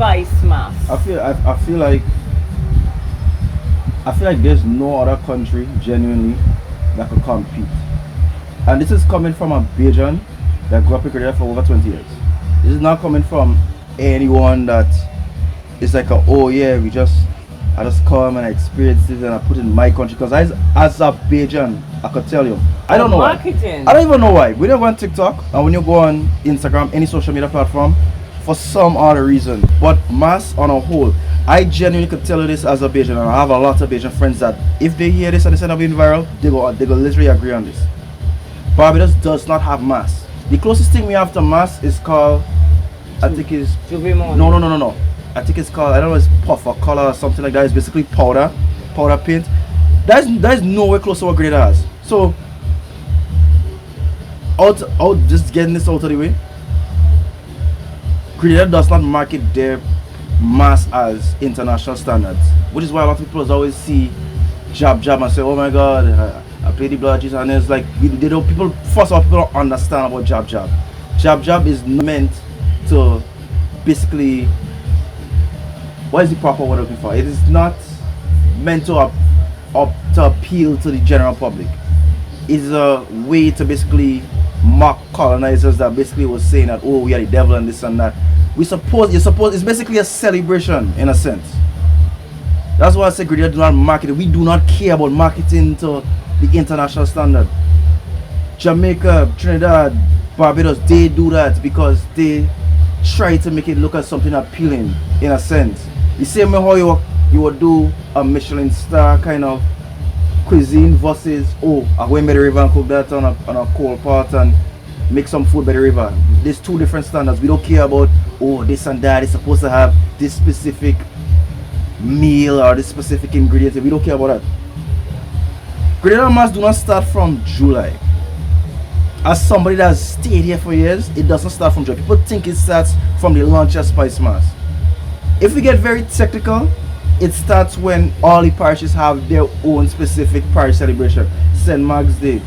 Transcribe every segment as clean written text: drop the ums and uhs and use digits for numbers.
Spice Mass. I feel like there's no other country genuinely that could compete. And this is coming from a Bajan that grew up in Korea for over 20 years. This is not coming from anyone that is like oh yeah, I just come and I experience this and I put it in my country. Because as a Bajan, I could tell you, I don't know marketing. why. I don't even know why. When you go on TikTok and when you go on Instagram, any social media platform, for some other reason, but mass on a whole, I genuinely could tell you this as a Bajan, and I have a lot of Bajan friends that if they hear this and they end up being viral, they go literally agree on this. Barbados does not have mass. The closest thing we have to mass is called, I think is no. I think it's called, I don't know, it's puff or color or something like that. It's basically powder paint. That is nowhere close to what Grenada has. So out just getting this out of the way. Grenada does not market their mass as international standards, which is why a lot of people always see jab and say, oh my god, I play the blood Jesus, and it's like they don't, people, first of all, people don't understand about jab is meant to basically, what is the proper word I'm looking for? It is not meant to appeal to the general public. It's a way to basically mock colonizers that basically was saying that, oh, we are the devil and this and that. It's basically a celebration in a sense. That's why I say Grenada do not market it. We do not care about marketing to the international standard. Jamaica, Trinidad, Barbados, they do that because they try to make it look at something appealing in a sense. The same way how you would do a Michelin star kind of cuisine versus, oh, I went by the river and cook that on a cold pot and make some food by the river. There's two different standards. We don't care about, oh, this and that is supposed to have this specific meal or this specific ingredient. We don't care about that. Grenada Mass do not start from July. As somebody that has stayed here for years, it doesn't start from July. People think it starts from the launch of Spice Mass. If we get very technical, it starts when all the parishes have their own specific parish celebration. St. Migz Day,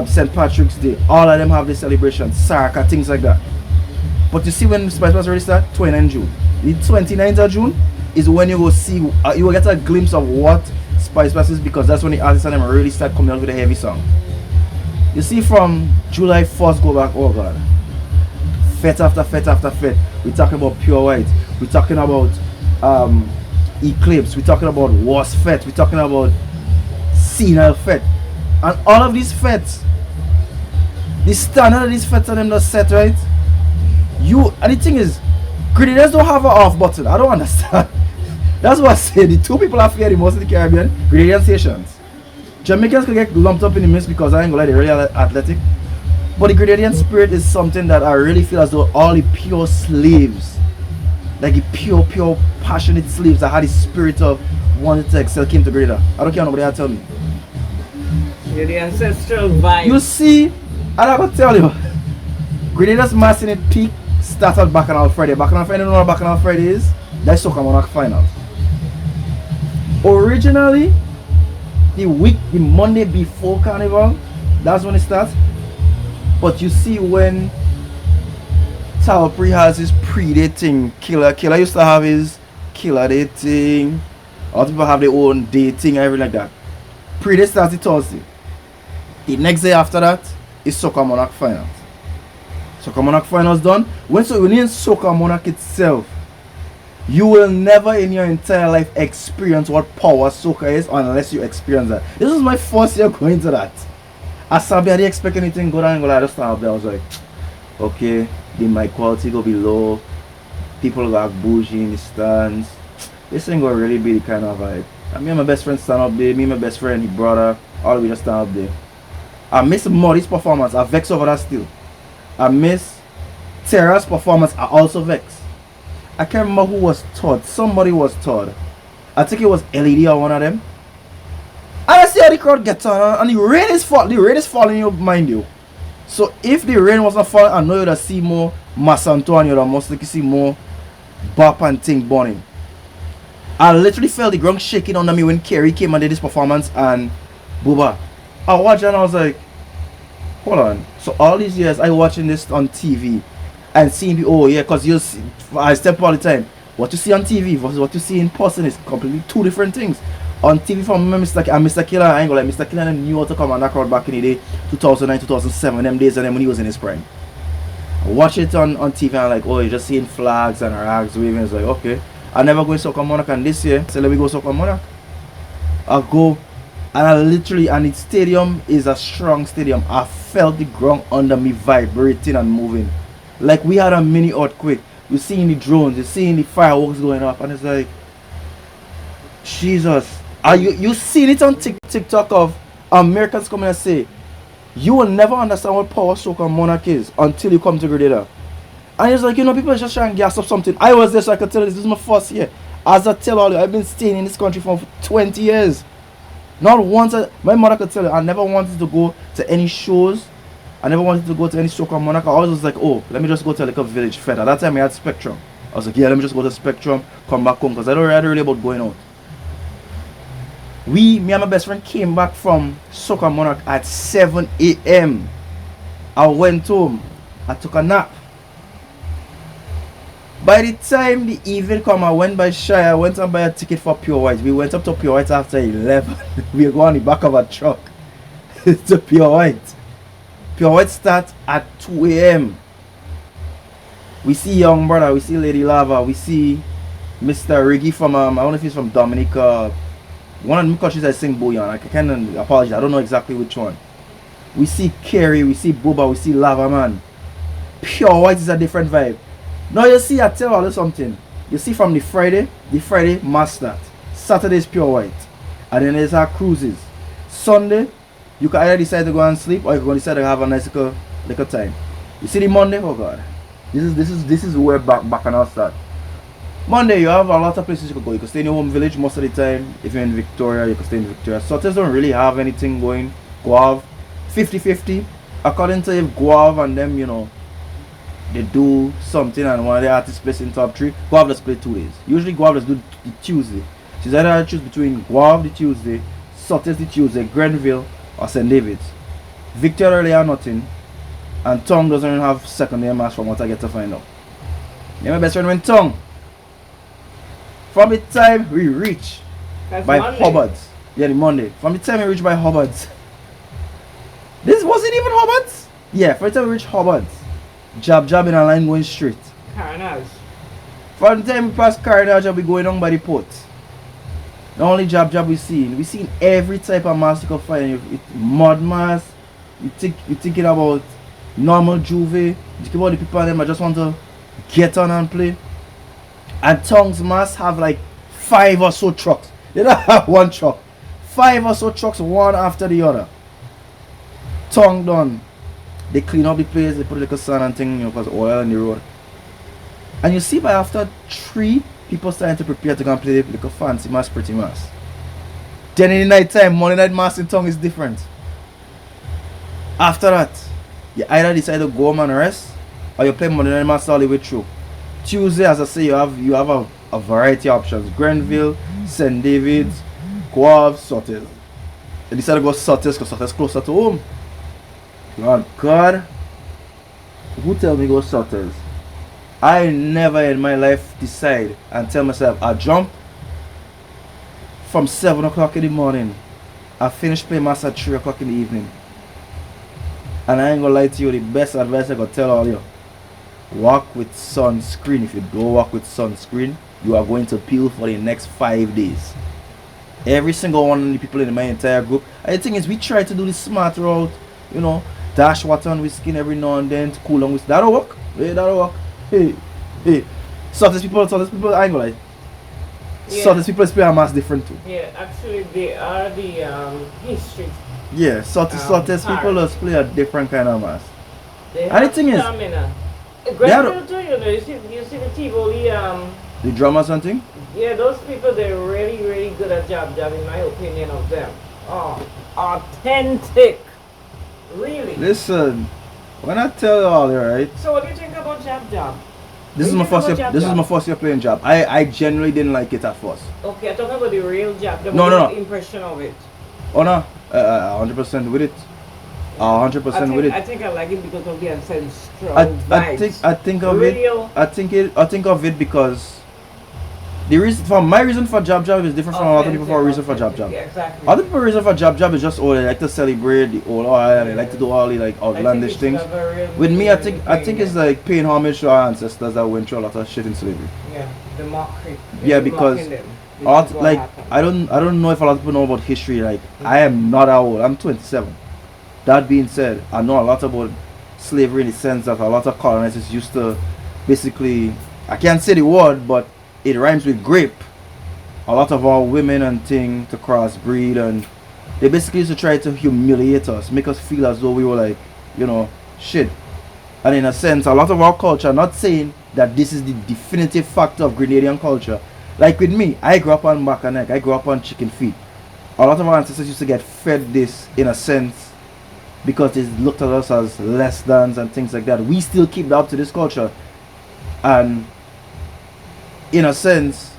St. Patrick's Day, all of them have their celebration, Sarka, things like that. But you see when Spice Mass already start? 29th June. The 29th of June is when you will see, you will get a glimpse of what Spice Mass is, because that's when the artists and them really start coming out with a heavy song. You see from July 1st go back, oh god, fete after fete after fete. We're talking about Pure White, we're talking about Eclipse, we're talking about Was Fete, we're talking about Senile Fete, and all of these fetes, the standard of these fetes are them not set right. And the thing is, Grenadians don't have an off button. I don't understand. That's what I say. The two people I fear the most in the Caribbean, Grenadians, Haitians. Jamaicans can get lumped up in the mix because I ain't gonna lie, they're really athletic. But the Grenadian spirit is something that I really feel as though all the pure slaves, like the pure passionate slaves that had the spirit of wanting to excel, came to Grenada. I don't care nobody else tell me. You're the ancestral vibe. You see, and I gotta tell you, Grenada's mass in its peak started Bacchanal Friday. Bacchanal Friday, you know what Bacchanal Friday is? That's Soca Monarch Finals. Originally, the Monday before Carnival, that's when it starts. But you see, when Talpri has his pre-dating, Killer used to have his Killer dating. Other people have their own dating, everything like that. Pre-date starts the Thursday. The next day after that is Soca Monarch Finals. Soca Monarch Finals done. When you're in Soca Monarch itself, you will never in your entire life experience what power soca is unless you experience that. This is my first year going to that. As I didn't expect anything good, and I just started there. I was like, okay, the mic quality go be low, people go act bougie in the stands. This ain't gonna really be the kind of vibe. And me and my best friend stand up there, me and my best friend, his brother, all we just stand up there. I miss Muddy's performance, I vex over that still. I miss Terra's performance, I also vex. I can't remember who was third. Somebody was third. I think it was LED or one of them. And I see how the crowd gets on, and the rain is falling, you mind you. So if the rain wasn't falling, I know you'd have seen more Masanto and you'd have most likely see more bop and thing burning. I literally felt the ground shaking under me when Kerry came and did this performance and Booba. I watched and I was like, hold on. So all these years I watching this on TV and seeing people, oh yeah, because you see, I step all the time. What you see on TV versus what you see in person is completely two different things. On TV from Mr. Killer, I ain't gonna like Mr. Killer and knew how to come and knock out back in the day, 2009, 2007, them days and then when he was in his prime. I watch it on TV and I'm like, oh, you're just seeing flags and rags waving. It's like, okay. I never go in Soccer Monarch, and this year, so let me go Soccer Monarch. I go and I literally, and the stadium is a strong stadium. I felt the ground under me vibrating and moving. Like we had a mini earthquake. You're seeing the drones, you're seeing the fireworks going up, and it's like, Jesus. You seen it on TikTok of Americans coming and say, you will never understand what Power Soccer Monarch is until you come to Grenada. And it's like, you know, people are just trying to gas up something. I was there so I could tell you this is my first year. As I tell all you, I've been staying in this country for 20 years. Not once, my mother could tell you, I never wanted to go to any shows. I never wanted to go to any Soccer Monarch. I always was like, oh, let me just go to like a village fair. At that time I had Spectrum. I was like, yeah, let me just go to Spectrum, come back home, because I don't really about going out. Me and my best friend came back from Soccer Monarch at 7 a.m. I went home. I took a nap. By the time the evening come, I went by Shy. I went and buy a ticket for Pure White. We went up to Pure White after 11. We go on the back of a truck to Pure White. Pure White start at 2 a.m. We see Young Brother, we see Lady Lava, we see Mr. Riggy from I don't know if he's from Dominica. One of the countries I sing Bouillon. I kind of apologize, I don't know exactly which one. We see Kerry, we see Boba, we see Lava Man. Pure White is a different vibe. Now you see, I tell you something. You see from the Friday mass start. Saturday is Pure White. And then there's our cruises. Sunday, you can either decide to go and sleep or you can decide to have a nice little time. You see the Monday, oh God. This is where back and out start. Monday, you have a lot of places you can go. You can stay in your home village most of the time. If you're in Victoria, you can stay in Victoria. Sotters don't really have anything going. Guav, 50-50. According to if Guav and them, you know, they do something and one of the artists plays in top 3, Guav just play 2 days. Usually Guav just do the Tuesday. She's either choose between Guav the Tuesday, Sotters the Tuesday, Grenville or St. David's. Victoria really have nothing. And Tongue doesn't even have secondary mass from what I get to find out. Yeah, my best friend went Tongue. From the time we reach by Monday. Hubbard's. Yeah, the Monday. From the time we reach by Hubbard's. This wasn't even Hubbard's? Yeah, from the time we reach Hubbard's. Jab in a line going straight. Carnage. From the time we pass Carnage, we going on by the port. Not only jab we seen every type of mass you can find. Mud mass. You thinking about normal juve. You think about the people them that just want to get on and play. And Tongues mass have like 5 or so trucks. They don't have one truck. 5 or so trucks, one after the other. Tongue done. They clean up the place, they put like a sun and thing, you know, because oil on the road. And you see by after 3, people starting to prepare to go and play like a fancy mass, pretty mass. Then in the night time, Monday night mass in Tongue is different. After that, you either decide to go home and rest, or you play Monday night mass all the way through. Tuesday, as I say, you have a variety of options. Grenville, St. David's, Guav, Sotters. You decide to go Sotters because Sotters closer to home. God, who tell me go Sotters? I never in my life decide and tell myself I jump from 7 o'clock in the morning. I finish playing mass at 3 o'clock in the evening. And I ain't gonna lie to you, the best advice I gotta tell all you. Walk with sunscreen. If you don't walk with sunscreen, you are going to peel for the next 5 days. Every single one of the people in my entire group. And the thing is, we try to do the smart route, you know, dash water on with skin every now and then to cool down with. That'll work. Hey, that'll work. Hey. Sotters people, I ain't gonna lie. Yeah. Sotters people play a mass different too. Yeah, actually they are the history. Yeah, Sotters people just play a different kind of mass. They And the have thing is, stamina. Grenville too, you know, you see the Tivoli, the drama something. yeah, those people, they're really, really good at jab in my opinion of them. Oh, authentic. Really. Listen, when I tell you all, right? So what do you think about jab? This is my first year playing jab. I genuinely didn't like it at first. Okay, I'm talking about the real jab. The No. impression of it. Oh no, 100% with it. 100% with it. I think I like it because of the strong I vibes. think of real. it. I think of it because The reason for my reason for jab jab is different from other people for a reason for jab jab. Yeah, exactly. Other people's reason for jab jab is just they like to celebrate the old oil and they like to do all the like outlandish things. With me, I think it's like paying homage to our ancestors that went through a lot of shit in slavery. Yeah, the mockery. Yeah, because like I don't know if a lot of people know about history. Like I am not that old. I'm 27. That being said, I know a lot about slavery in the sense that a lot of colonizers used to basically, I can't say the word, but it rhymes with grape. A lot of our women and thing to crossbreed, and they basically used to try to humiliate us, make us feel as though we were like, shit. And in a sense, a lot of our culture, not saying that this is the definitive factor of Grenadian culture. Like with me, I grew up on back and neck, I grew up on chicken feet. A lot of our ancestors used to get fed this in a sense because they looked at us as less than and things like that. We still keep that up to this culture. And in a sense,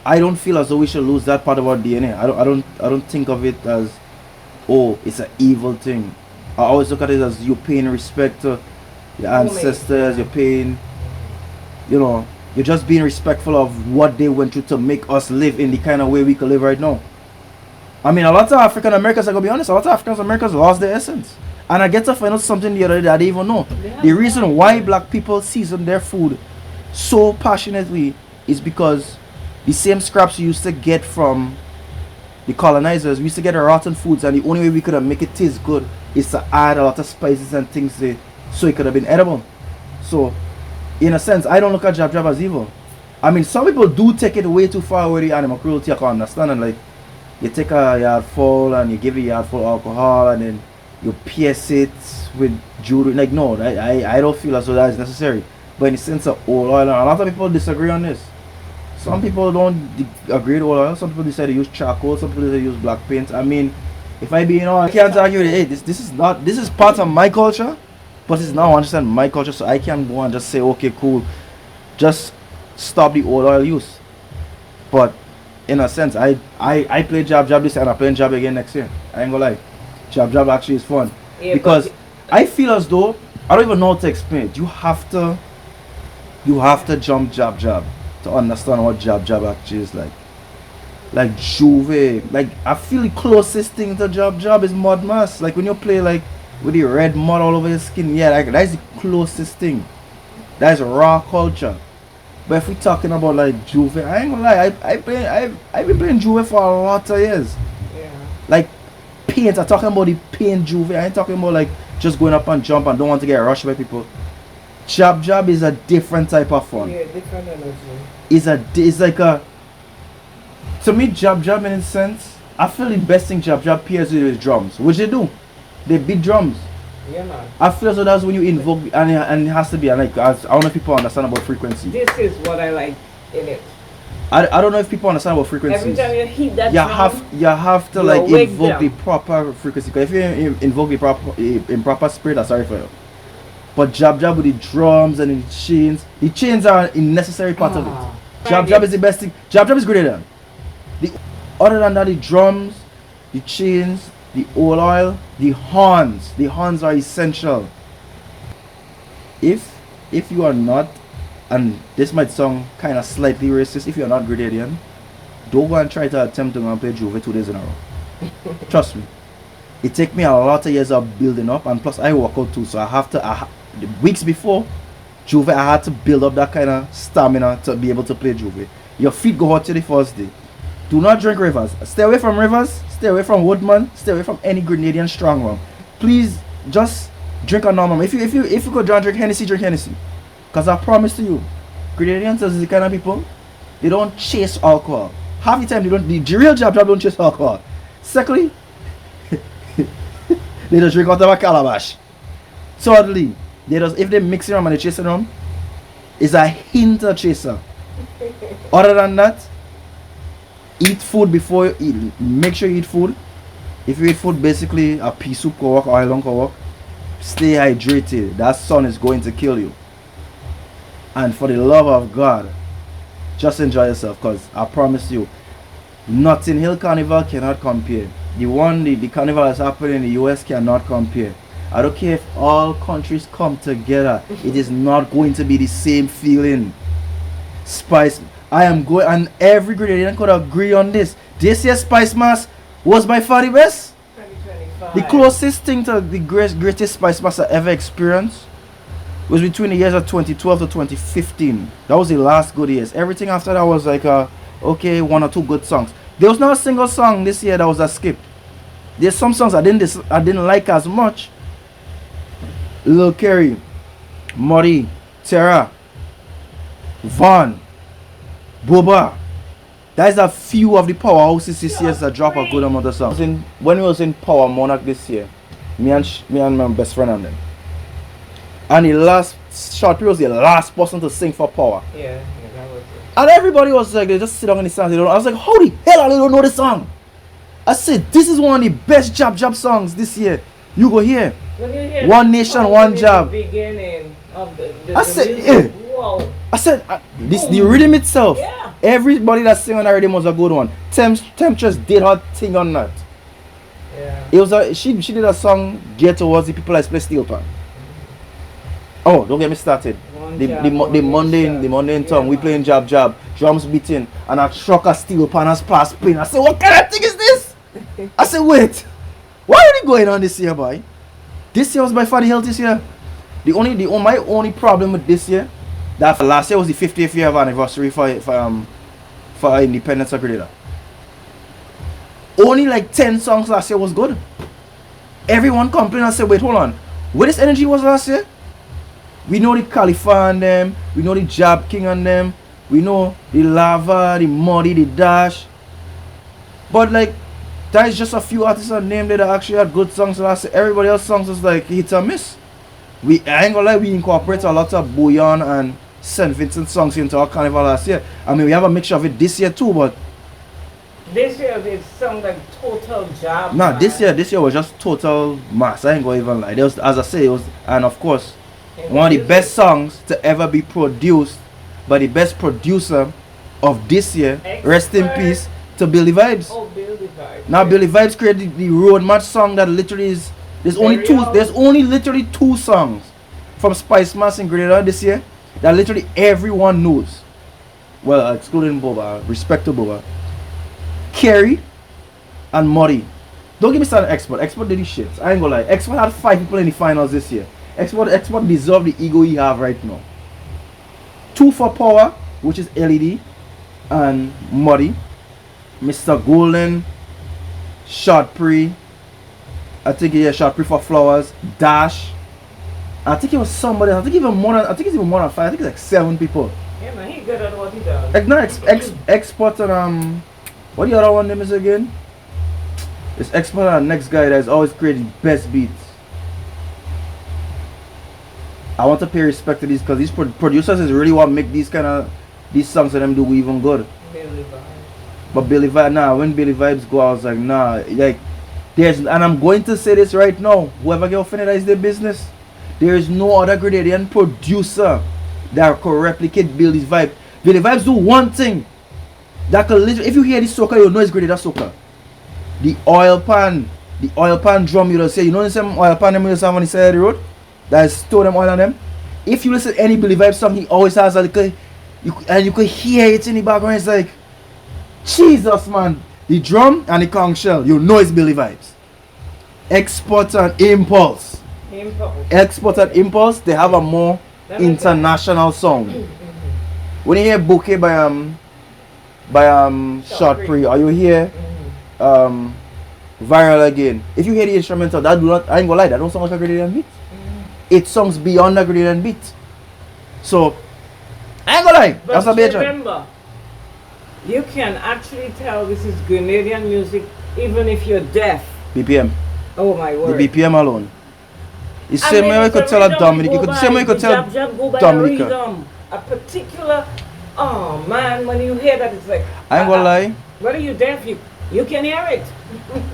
I don't feel as though we should lose that part of our DNA. I don't think of it as, oh, it's an evil thing. I always look at it as you paying respect to your ancestors, you're paying, you're just being respectful of what they went through to make us live in the kind of way we can live right now. I mean, a lot of African Americans, I'm gonna be honest, a lot of African Americans lost their essence. And I get to find out something the other day that I didn't even know. The reason why black people season their food so passionately is because the same scraps you used to get from the colonizers, we used to get rotten foods, and the only way we could have make it taste good is to add a lot of spices and things there, so it could have been edible. So, in a sense, I don't look at jab jab as evil. I mean, some people do take it way too far with the animal cruelty, I can understand, and like, you take a yard full and you give a yard full of alcohol and then you pierce it with jewelry. Like, no, I don't feel as though that is necessary. But in the sense of oil, a lot of people disagree on this. Some people don't agree with oil. Some people decide to use charcoal. Some people decide to use black paint. I mean, if I be, I can't argue with it. Hey, this is part of my culture, but it's not 100% my culture. So I can't go and just say, okay, cool, just stop the oil use. But in a sense, I play jab jab this year and I'm playing jab again next year. I ain't gonna lie. Jab jab actually is fun. Yeah, because I feel as though, I don't even know how to explain it. You have to jump jab jab to understand what jab jab actually is like. Like Juve, like I feel the closest thing to jab jab is mud mask. Like when you play like with the red mud all over your skin, yeah, like that's the closest thing. That's raw culture. But if we're talking about like Juve, I ain't gonna lie, I've been playing Juve for a lot of years. Yeah. Like paint, I'm talking about the paint Juve. I ain't talking about like just going up and jump and don't want to get rushed by people. Jab jab is a different type of fun. Yeah, different energy. It's like a, to me jab jab in a sense, I feel the best thing jab jab pairs with is drums, which they do. They beat drums. Yeah, man. I feel as though that's when you invoke, and it has to be like, I don't know if people understand about frequency. This is what I like in it. I don't know if people understand about frequencies. Every time you hit that you have to like invoke the proper frequency. Because if you invoke the proper improper spirit, I'm sorry for you. But jab jab with the drums and the chains are a necessary part of it. Jab jab is the best thing. Jab jab is greater than. Other than that, the drums, the chains, the oil, the horns. The horns are essential. If you are not, and this might sound kind of slightly racist, if you are not Grenadian, don't go and try to attempt to go and play Juve 2 days in a row. Trust me. It takes me a lot of years of building up, and plus I work out too, so I have to, weeks before Juve, I had to build up that kind of stamina to be able to play Juve. Your feet go hot till the first day. Do not drink rivers. Stay away from rivers. Stay away from Woodman. Stay away from any Grenadian strong rum. Please, just drink a normal. If you go down drink Hennessy, drink Hennessy. Cause I promise to you, Grenadians is the kind of people, they don't chase alcohol. Half the time they don't. The real jab don't chase alcohol. Secondly, they just drink out of a calabash. Thirdly, if they mix it rum and they chase it rum, it's a hint of chaser. Other than that, eat food before you eat. Make sure you eat food. If you eat food, basically a pea soup can work, oil can work. Stay hydrated. That sun is going to kill you. And for the love of God, just enjoy yourself, because I promise you, Notting Hill Carnival cannot compare. The carnival that's happening in the US cannot compare. I don't care if all countries come together, it is not going to be the same feeling. I am going, and every Grenadian could agree on this. This year's SpiceMas was by far the best. 2025. The closest thing to the greatest SpiceMas I ever experienced was between the years of 2012 to 2015. That was the last good years. Everything after that was like okay, one or two good songs. There was not a single song this year that was a skip. There's some songs I didn't like as much. Lil Kerry, Muddy, Terra, Vaughn, Boba. That's a few of the powerhouses this year that drop a good amount of songs. When we was in Power Monarch this year, me and my best friend and them. And the last short period was the last person to sing for Power. Yeah, that was it. And everybody was like, they just sit down in the stand. I was like, how the hell are they don't know this song? I said, this is one of the best jab songs this year. You go here. One Nation, One Jab. Beginning of I said, yeah. Whoa. I said, this the rhythm itself. Yeah. Everybody that sang on that rhythm was a good one. Temptress did her thing on that. Yeah. It was she did a song geared towards the people that play steel pan. Oh, don't get me started. The Monday song, we playing jab, drums beating, and a truck of steel pan has passed playing. I said, what kind of thing is this? I said, wait, what are they going on this year, boy? This year was by far the healthiest year. My only problem with this year, that last year was the 50th year of anniversary for independence of Grenada. Only like 10 songs last year was good. Everyone complained and said, wait, hold on. Where this energy was last year? We know the Khalifa and them, we know the Jab King and them, we know the Lava, the Muddy, the Dash. But like, that is just a few artists I named that actually had good songs last year. Everybody else's songs was like hit or miss. I ain't gonna lie, we incorporate a lot of Bouillon and St. Vincent songs into our carnival last year. I mean, we have a mixture of it this year too, but this year it sounds like total jab. nah, this year was just total mass. I ain't gonna even lie. There was, as I say, it was, and of course, one of the best songs to ever be produced by the best producer of this year. Rest in peace to Billy Vibes. Oh, Billy Vibes. Now Billy Vibes created the road match song that literally is there's only literally two songs from SpiceMas in Grenada this year that literally everyone knows. Well, excluding Boba, respect to Boba. Kerry and Muddy. Don't give me started Export. Export did his shit. I ain't gonna lie. Export had 5 people in the finals this year. Export deserve the ego he have right now. 2 for Power, which is LED, and Muddy. Mr. Golden, Short Pre. I think Short Pre for Flowers. Dash. I think it was somebody. I think it's even more than 5. I think it's like 7 people. Yeah, man, he good at what he does. Like no, Export and what the other one name is again? It's Export and next guy that's always creating best beats. I want to pay respect to these because these producers is really what make these songs for them do even good. Billy Vibes. But Billy Vibes, nah, when Billy Vibes go, I was like, nah, like and I'm going to say this right now. Whoever get offended, that is their business. There is no other Grenadian producer that could replicate Billy's vibe. Billy Vibes do one thing that could literally, if you hear this soca, you know it's Grenada soca. The oil pan drum, you know, say, you know the same oil pan them you have on the side of the road? That is store them oil on them. If you listen to any Billy Vibes song, he always has a little, and you could hear it in the background. It's like, Jesus, man. The drum and the conch shell, you know it's Billy Vibes. Export and Impulse. Export and Impulse, they have a more international song. When you hear Bouquet by Short Pre, or you hear Viral Again, if you hear the instrumental, that do not, I ain't gonna lie, that don't sound like a Grenadian beat. It songs beyond the Grenadian beat. So I ain't gonna lie, that's a major. Remember, you can actually tell this is Grenadian music even if you're deaf. BPM. Oh my word. The BPM alone. The same way you could tell a Dominic. You could same way you could tell Dominica. A particular, oh man, when you hear that, it's like. I ain't gonna lie. Whether you're deaf, you can hear it.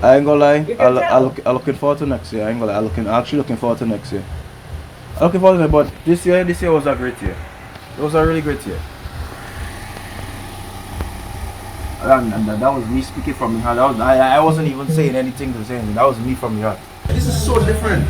I ain't gonna lie. I'm looking forward to next year. I ain't gonna lie. I'm actually looking forward to next year. I'm looking forward to it, but this year was a great year. It was a really great year. And that was me speaking from the heart. I wasn't even saying anything to say anything. That was me from the heart. This is so different.